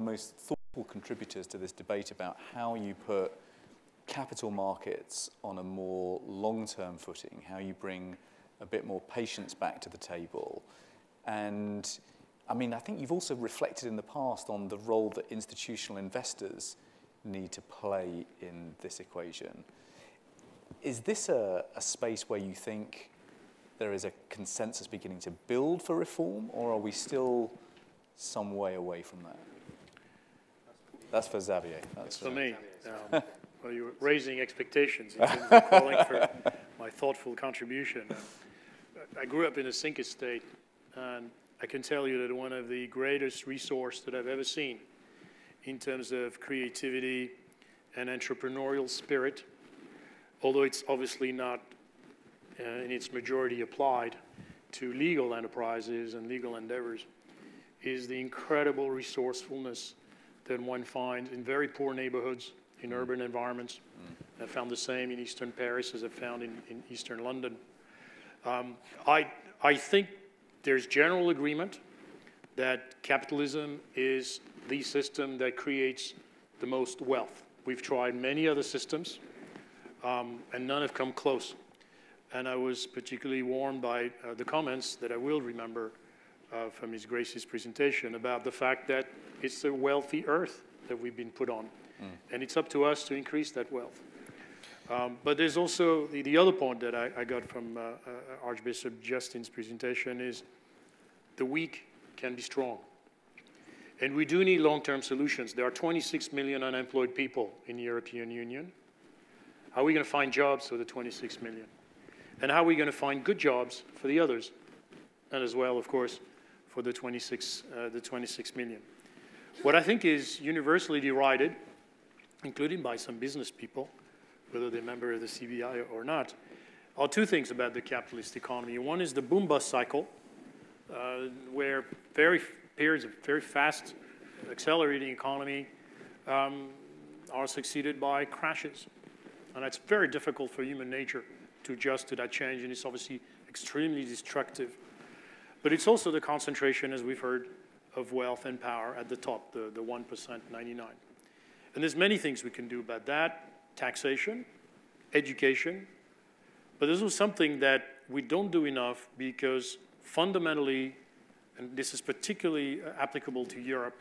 the most thoughtful contributors to this debate about how you put capital markets on a more long-term footing, how you bring a bit more patience back to the table. And I mean, I think you've also reflected in the past on the role that institutional investors need to play in this equation. Is this a space where you think there is a consensus beginning to build for reform, or are we still some way away from that? That's for Xavier. That's for me. Well, you're raising expectations in terms of calling for my thoughtful contribution. I grew up in a sink estate, and I can tell you that one of the greatest resources that I've ever seen in terms of creativity and entrepreneurial spirit, although it's obviously not in its majority applied to legal enterprises and legal endeavors, is the incredible resourcefulness that one finds in very poor neighborhoods, in urban environments. I found the same in Eastern Paris as I found in Eastern London. I think there's general agreement that capitalism is the system that creates the most wealth. We've tried many other systems, and none have come close. And I was particularly warmed by the comments that I will remember from His Grace's presentation about the fact that it's a wealthy earth that we've been put on. And it's up to us to increase that wealth. But there's also the other point that I got from Archbishop Justin's presentation is the weak can be strong. And we do need long-term solutions. There are 26 million unemployed people in the European Union. How are we going to find jobs for the 26 million? And how are we going to find good jobs for the others? And as well, of course, for the 26 million. What I think is universally derided, including by some business people, whether they're a member of the CBI or not, are two things about the capitalist economy. One is the boom-bust cycle, where periods of very fast accelerating economy are succeeded by crashes. And it's very difficult for human nature to adjust to that change, and it's obviously extremely destructive. But it's also the concentration, as we've heard, of wealth and power at the top, the 1%, 99. And there's many things we can do about that: taxation, education. But there's also something that we don't do enough, because fundamentally, and this is particularly applicable to Europe,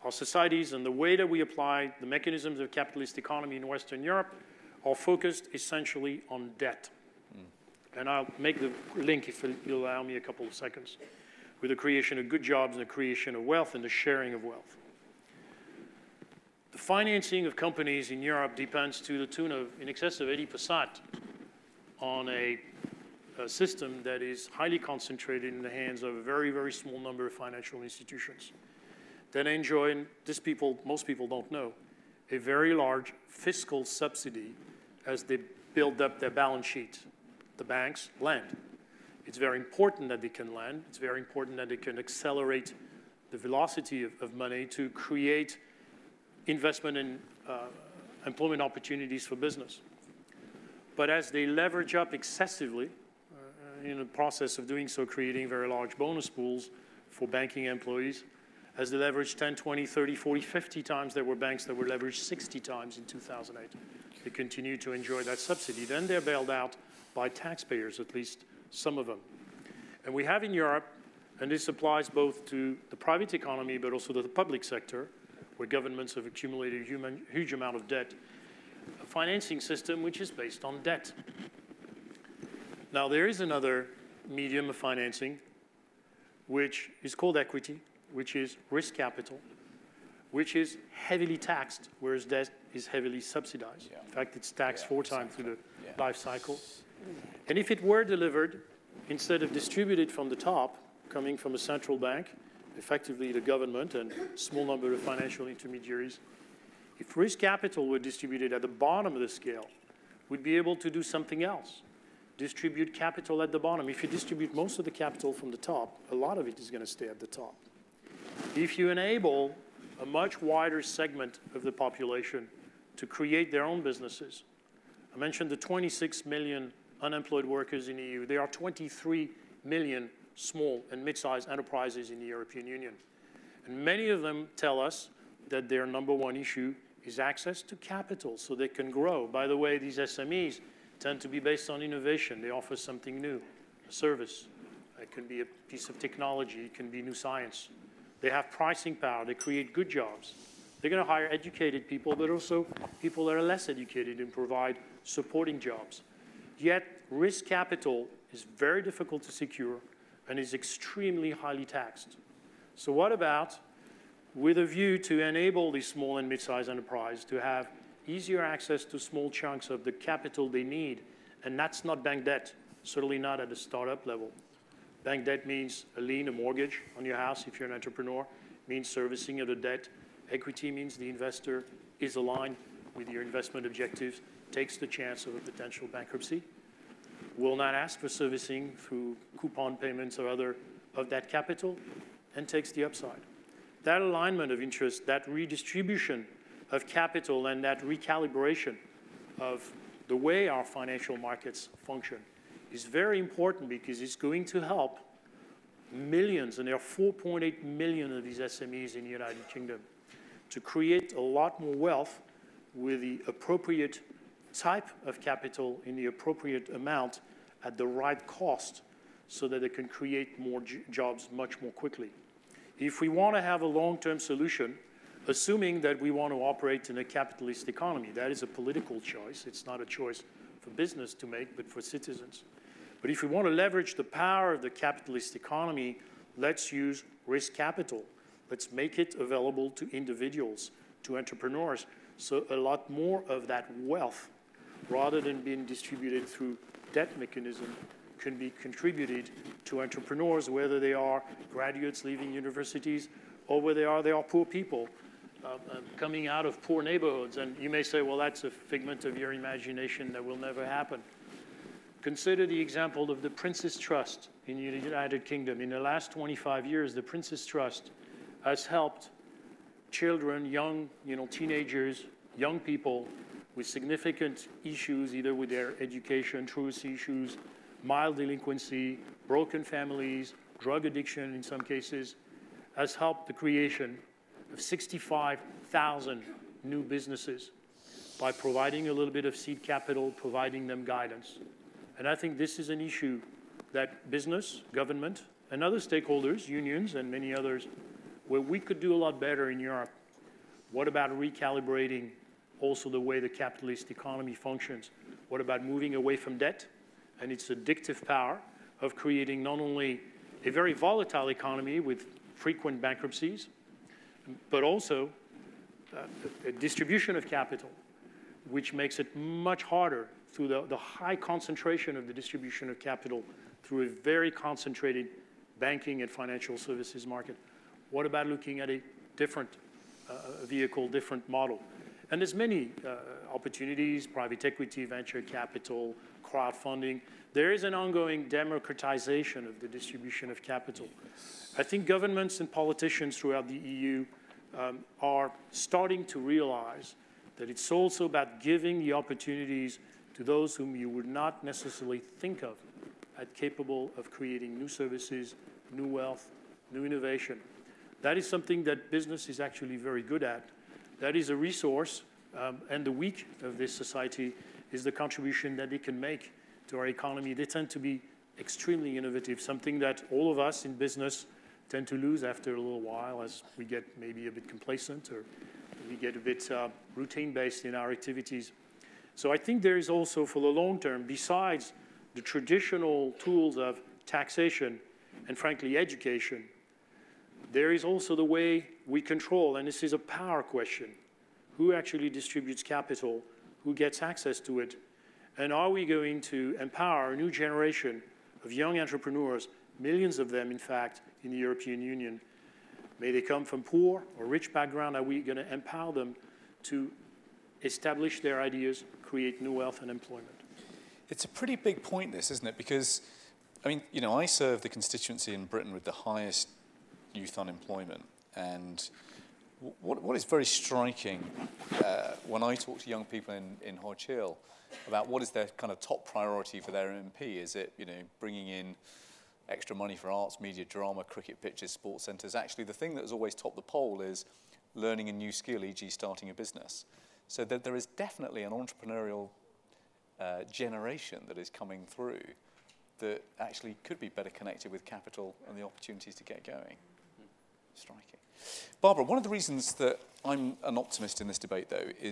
our societies and the way that we apply the mechanisms of capitalist economy in Western Europe are focused essentially on debt. And I'll make the link, if you'll allow me a couple of seconds, with the creation of good jobs and the creation of wealth and the sharing of wealth. The financing of companies in Europe depends to the tune of in excess of 80% on a system that is highly concentrated in the hands of a very, very small number of financial institutions that enjoy, and most people don't know, a very large fiscal subsidy as they build up their balance sheet. The banks lend. It's very important that they can lend. It's very important that they can accelerate the velocity of money to create investment and employment opportunities for business. But as they leverage up excessively, in the process of doing so, creating very large bonus pools for banking employees, as they leverage 10, 20, 30, 40, 50 times, there were banks that were leveraged 60 times in 2008. They continue to enjoy that subsidy. Then they're bailed out by taxpayers, at least some of them. And we have in Europe, and this applies both to the private economy but also to the public sector, where governments have accumulated a huge amount of debt, a financing system which is based on debt. Now, there is another medium of financing which is called equity, which is risk capital, which is heavily taxed, whereas debt is heavily subsidized. Yeah. In fact, it's taxed 4 times through the life cycle. And if it were delivered, instead of distributed from the top, coming from a central bank, effectively the government and a small number of financial intermediaries, if risk capital were distributed at the bottom of the scale, we'd be able to do something else. Distribute capital at the bottom. If you distribute most of the capital from the top, a lot of it is going to stay at the top. If you enable a much wider segment of the population to create their own businesses, I mentioned the 26 million unemployed workers in the EU. There are 23 million small and mid-sized enterprises in the European Union. And many of them tell us that their number one issue is access to capital so they can grow. By the way, these SMEs tend to be based on innovation. They offer something new, a service. It can be a piece of technology. It can be new science. They have pricing power. They create good jobs. They're going to hire educated people, but also people that are less educated and provide supporting jobs. Yet, risk capital is very difficult to secure and is extremely highly taxed. So what about, with a view to enable these small and mid-sized enterprises to have easier access to small chunks of the capital they need, and that's not bank debt, certainly not at the startup level. Bank debt means a lien, a mortgage on your house if you're an entrepreneur, means servicing of the debt. Equity means the investor is aligned with your investment objectives, takes the chance of a potential bankruptcy, will not ask for servicing through coupon payments or other of that capital, and takes the upside. That alignment of interest, that redistribution of capital, and that recalibration of the way our financial markets function is very important because it's going to help millions, and there are 4.8 million of these SMEs in the United Kingdom, to create a lot more wealth with the appropriate type of capital in the appropriate amount at the right cost so that they can create more jobs much more quickly. If we want to have a long-term solution, assuming that we want to operate in a capitalist economy, that is a political choice. It's not a choice for business to make, but for citizens. But if we want to leverage the power of the capitalist economy, let's use risk capital. Let's make it available to individuals, to entrepreneurs, so a lot more of that wealth, rather than being distributed through debt mechanism, can be contributed to entrepreneurs, whether they are graduates leaving universities or whether they are poor people coming out of poor neighborhoods. And you may say, well, that's a figment of your imagination that will never happen. Consider the example of the Prince's Trust in the United Kingdom. In the last 25 years, the Prince's Trust has helped children, young teenagers, young people with significant issues, either with their education, truancy issues, mild delinquency, broken families, drug addiction in some cases, has helped the creation of 65,000 new businesses by providing a little bit of seed capital, providing them guidance. And I think this is an issue that business, government, and other stakeholders, unions and many others, where we could do a lot better in Europe. What about recalibrating also the way the capitalist economy functions? What about moving away from debt and its addictive power of creating not only a very volatile economy with frequent bankruptcies, but also a distribution of capital, which makes it much harder through the high concentration of the distribution of capital through a very concentrated banking and financial services market. What about looking at a different vehicle, different model? And there's many opportunities, private equity, venture capital, crowdfunding. There is an ongoing democratization of the distribution of capital. I think governments and politicians throughout the EU are starting to realize that it's also about giving the opportunities to those whom you would not necessarily think of as capable of creating new services, new wealth, new innovation. That is something that business is actually very good at. That is a resource, and the weak of this society is the contribution that they can make to our economy. They tend to be extremely innovative, something that all of us in business tend to lose after a little while as we get maybe a bit complacent or we get a bit routine-based in our activities. So I think there is also, for the long term, besides the traditional tools of taxation and, frankly, education, there is also the way we control, and this is a power question. Who actually distributes capital? Who gets access to it? And are we going to empower a new generation of young entrepreneurs, millions of them, in fact, in the European Union? May they come from poor or rich background, are we going to empower them to establish their ideas, create new wealth and employment? It's a pretty big point, this, isn't it? Because, I mean, I serve the constituency in Britain with the highest youth unemployment. And what is very striking when I talk to young people in Hodge Hill about what is their kind of top priority for their MP, is it, bringing in extra money for arts, media, drama, cricket pitches, sports centres. Actually, the thing that has always topped the poll is learning a new skill, e.g. starting a business. So that there is definitely an entrepreneurial generation that is coming through that actually could be better connected with capital and the opportunities to get going. Striking. Barbara, one of the reasons that I'm an optimist in this debate, though, is